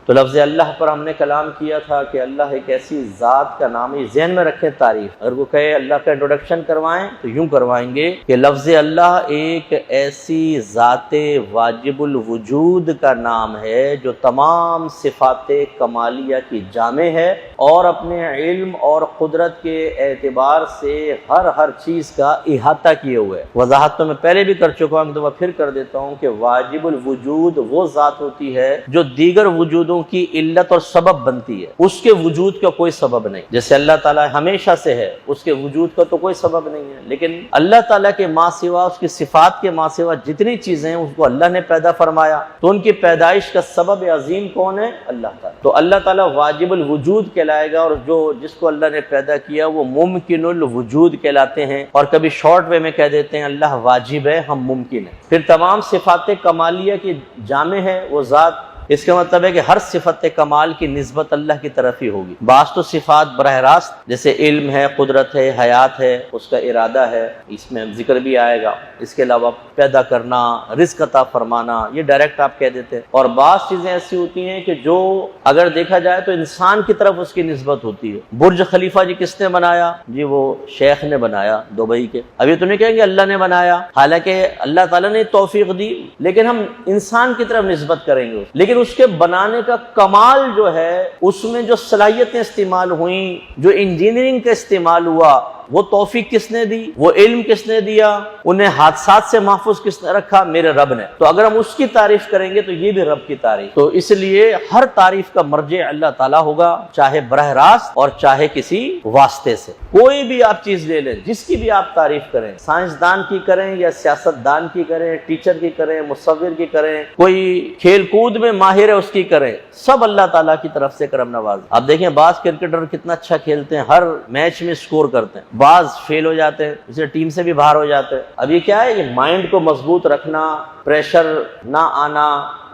تو لفظ اللہ پر ہم نے کلام کیا تھا کہ اللہ ایک ایسی ذات کا نام ہے، ذہن میں رکھیں تعریف، اگر وہ کہے اللہ کا انٹروڈکشن کروائیں تو یوں کروائیں گے کہ لفظ اللہ ایک ایسی ذات واجب الوجود کا نام ہے جو تمام صفات کمالیہ کی جامع ہے اور اپنے علم اور قدرت کے اعتبار سے ہر چیز کا احاطہ کیے ہوئے ہے۔ وضاحت تو میں پہلے بھی کر چکا ہوں، تو پھر کر دیتا ہوں کہ واجب الوجود وہ ذات ہوتی ہے جو دیگر وجودوں کی علت اور سبب بنتی ہے، اس کے وجود کا کوئی سبب نہیں۔ جیسے اللہ تعالیٰ ہمیشہ سے ہے، اس کے وجود کا تو کوئی سبب نہیں ہے، لیکن اللہ تعالیٰ کے ماں سوا، اس کی صفات کے ماں سوا جتنی چیزیں ہیں اس کو اللہ نے پیدا فرمایا، تو ان کی پیدائش کا سبب عظیم کون ہے؟ اللہ تعالیٰ۔ تو اللہ تعالیٰ واجب الوجود کہلائے گا، اور جس کو اللہ نے پیدا کیا وہ ممکن الوجود کہلاتے ہیں، اور کبھی شارٹ وے میں کہہ دیتے ہیں اللہ واجب ہے، ہم ممکن ہے۔ پھر تمام صفات کمالیہ کی جامع ہے وہ ذات، اس کا مطلب ہے کہ ہر صفت کمال کی نسبت اللہ کی طرف ہی ہوگی۔ بعض تو صفات براہ راست جیسے علم ہے، قدرت ہے، حیات ہے، اس کا ارادہ ہے، اس میں ذکر بھی آئے گا۔ اس کے علاوہ پیدا کرنا، رزق عطا فرمانا، یہ ڈائریکٹ آپ کہہ دیتے ہیں۔ اور بعض چیزیں ایسی ہوتی ہیں کہ جو اگر دیکھا جائے تو انسان کی طرف اس کی نسبت ہوتی ہے۔ برج خلیفہ جی کس نے بنایا؟ جی وہ شیخ نے بنایا دبئی کے۔ ابھی تو نہیں کہیں گے اللہ نے بنایا، حالانکہ اللہ تعالیٰ نے توفیق دی، لیکن ہم انسان کی طرف نسبت کریں گے، لیکن اس کے بنانے کا کمال جو ہے، اس میں جو صلاحیتیں استعمال ہوئیں، جو انجینئرنگ کا استعمال ہوا، وہ توفیق کس نے دی؟ وہ علم کس نے دیا؟ انہیں حادثات سے محفوظ کس نے رکھا؟ میرے رب نے۔ تو اگر ہم اس کی تعریف کریں گے تو یہ بھی رب کی تعریف۔ تو اس لیے ہر تعریف کا مرجع اللہ تعالیٰ ہوگا، چاہے براہ راست اور چاہے کسی واسطے سے۔ کوئی بھی آپ چیز لے لیں، جس کی بھی آپ تعریف کریں، سائنسدان کی کریں یا سیاست دان کی کریں، ٹیچر کی کریں، مصور کی کریں، کوئی کھیل کود میں ماہر ہے اس کی کریں، سب اللہ تعالیٰ کی طرف سے کرم نواز۔ آپ دیکھیں بعض کرکٹر کتنا اچھا کھیلتے ہیں، ہر میچ میں سکور کرتے ہیں، بعض فیل ہو جاتے ہیں، اسے ٹیم سے بھی باہر ہو جاتے ہیں۔ اب یہ کیا ہے؟ یہ مائنڈ کو مضبوط رکھنا، پریشر نہ آنا،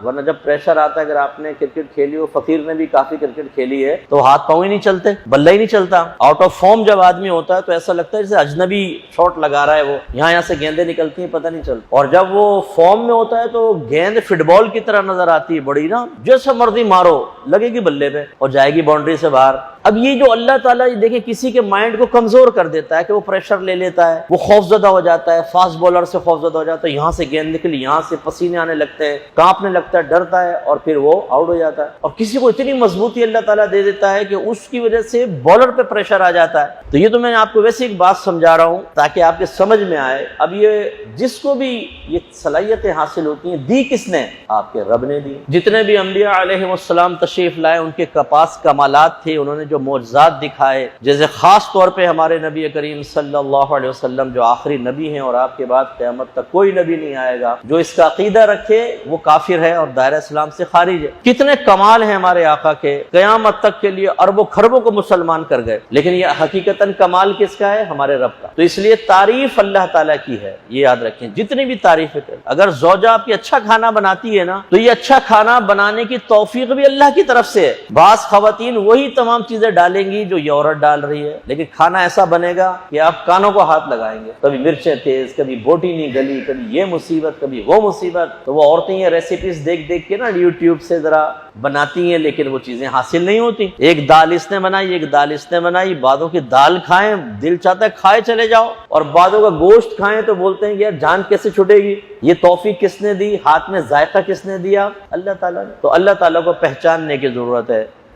ورنہ جب پریشر آتا ہے، اگر آپ نے کرکٹ کھیلی ہو، فقیر نے بھی کافی کرکٹ کھیلی ہے، تو ہاتھ پاؤں ہی نہیں چلتے، بلہ ہی نہیں چلتا۔ آؤٹ آف فارم جب آدمی ہوتا ہے تو ایسا لگتا ہے جیسے اجنبی شاٹ لگا رہا ہے، وہ یہاں سے گیندیں نکلتی ہیں پتہ نہیں چلتا۔ اور جب وہ فارم میں ہوتا ہے تو گیند فٹ بال کی طرح نظر آتی ہے، بڑی نا، جیسے مرضی مارو لگے گی بلے پہ اور جائے گی باؤنڈری سے باہر۔ اب یہ جو اللہ تعالیٰ دیکھیں کسی کے مائنڈ کو کمزور کر دیتا ہے کہ وہ پریشر لے لیتا ہے، وہ خوفزدہ ہو جاتا ہے، فاسٹ بولر سے خوفزدہ ہو جاتا ہے، یہاں سے گیند نکلی، یہاں سے پسینے آنے لگتے ہیں، کانپنے لگتا ہے، ڈرتا ہے، اور پھر وہ آؤٹ ہو جاتا ہے۔ اور کسی کو اتنی مضبوطی اللہ تعالیٰ دے دیتا ہے کہ اس کی وجہ سے بالر پہ پریشر آ جاتا ہے۔ تو یہ تو میں آپ کو ویسے ایک بات سمجھا رہا ہوں تاکہ آپ کے سمجھ میں آئے۔ اب یہ جس کو بھی یہ صلاحیتیں حاصل ہوتی ہیں، دی کس نے؟ آپ کے رب نے دی۔ جتنے بھی انبیاء علیہ السلام تشریف لائے، ان کے پاس کمالات تھے، انہوں نے جو معجزات دکھائے، جیسے خاص طور پہ ہمارے نبی کریم صلی اللہ علیہ وسلم جو آخری نبی ہیں، اور آپ کے بعد قیامت تک کوئی نبی نہیں آئے گا جو اس کا عقیدہ رکھے وہ کافر ہے اور دائرہ اسلام سے خارج ہے۔ کتنے کمال ہیں ہمارے آقا کے، قیامت تک کے لیے اربوں خربوں کو مسلمان کر گئے، لیکن یہ حقیقتاً کمال کس کا ہے؟ ہمارے رب کا۔ تو اس لیے تعریف اللہ تعالیٰ کی ہے، یہ یاد رکھیں۔ جتنی بھی تعریفیں کریں، اگر زوجہ آپ کی اچھا کھانا بناتی ہے نا، تو یہ اچھا کھانا بنانے کی توفیق بھی اللہ کی طرف سے ہے۔ بعض خواتین وہی تمام چیزیں ڈالیں گی جو یہ عورت ڈال رہی ہے، لیکن کھانا ایسا بنے گا کہ آپ کانوں کو ہاتھ لگائیں گے، کبھی مرچیں تیز، کبھی بوٹی نہیں گلی، کبھی یہ مصیبت، کبھی وہ مصیبت۔ تو وہ عورتیں یہ ریسیپیز دیکھ دیکھ کے نا یوٹیوب سے ذرا بناتی ہیں، لیکن وہ چیزیں حاصل نہیں ہوتی۔ ایک دال اس نے بنائی، ایک دال اس نے بنائی، بعدوں کی دال کھائیں دل چاہتا ہے کھائے چلے جاؤ، اور بعدوں کا گوشت کھائیں تو بولتے ہیں کہ یار جان کیسے چھٹے گی۔ یہ توفیق کس نے دی؟ ہاتھ میں ذائقہ کس نے دیا؟ اللہ تعالیٰ نے۔ تو اللہ تعالیٰ کو پہچاننے کی ضرورت ہے۔